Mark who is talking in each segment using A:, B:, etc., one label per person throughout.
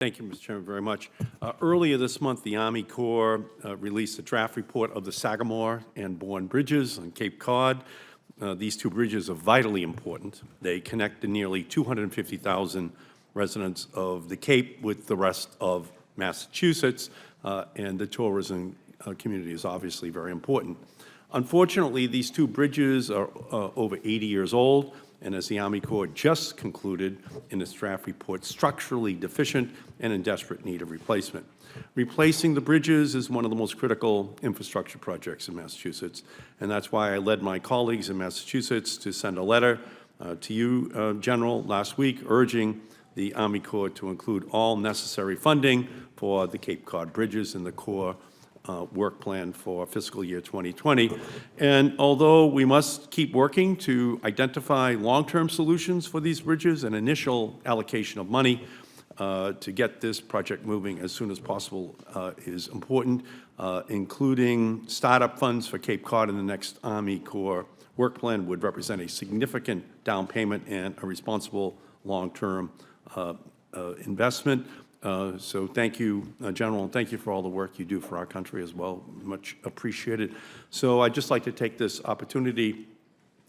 A: Thank you, Mr. Chairman, very much. Earlier this month, the Army Corps released a draft report of the Sagamore and Bourne bridges on Cape Cod. These two bridges are vitally important. They connect the nearly 250,000 residents of the Cape with the rest of Massachusetts, and the tourism community is obviously very important. Unfortunately, these two bridges are over 80 years old, and as the Army Corps just concluded in its draft report, structurally deficient and in desperate need of replacement. Replacing the bridges is one of the most critical infrastructure projects in Massachusetts, and that's why I led my colleagues in Massachusetts to send a letter to you, General, last week urging the Army Corps to include all necessary funding for the Cape Cod bridges in the Corps work plan for fiscal year 2020. And although we must keep working to identify long-term solutions for these bridges, an initial allocation of money to get this project moving as soon as possible is important, including startup funds for Cape Cod in the next Army Corps work plan would represent a significant down payment and a responsible long-term investment. So thank you, General, and thank you for all the work you do for our country as well. Much appreciated. So I'd just like to take this opportunity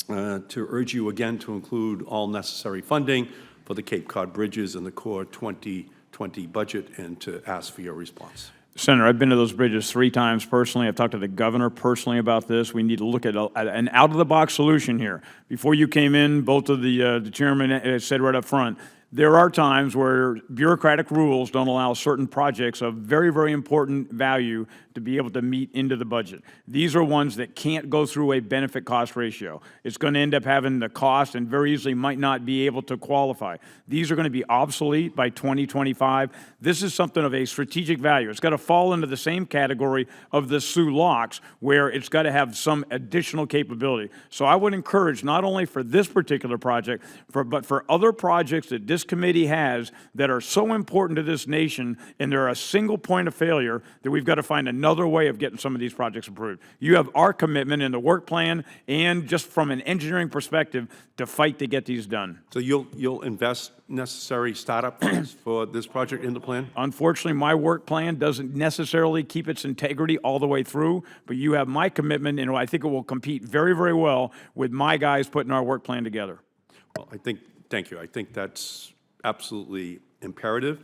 A: to urge you again to include all necessary funding for the Cape Cod bridges in the Corps 2020 budget and to ask for your response.
B: Senator, I've been to those bridges 3 times personally. I've talked to the governor personally about this. We need to look at an out-of-the-box solution here. Before you came in, both of the chairman said right up front, there are times where bureaucratic rules don't allow certain projects of very, very important value to be able to meet into the budget. These are ones that can't go through a benefit-cost ratio. It's going to end up having the cost and very easily might not be able to qualify. These are going to be obsolete by 2025. This is something of a strategic value. It's got to fall into the same category of the Sioux locks, where it's got to have some additional capability. So I would encourage, not only for this particular project, but for other projects that this committee has that are so important to this nation, and they're a single point of failure, that we've got to find another way of getting some of these projects approved. You have our commitment in the work plan and just from an engineering perspective to fight to get these done.
A: So you'll invest necessary startup funds for this project in the plan?
B: Unfortunately, my work plan doesn't necessarily keep its integrity all the way through, but you have my commitment, and I think it will compete very, very well with my guys putting our work plan together.
A: Well, thank you. I think that's absolutely imperative.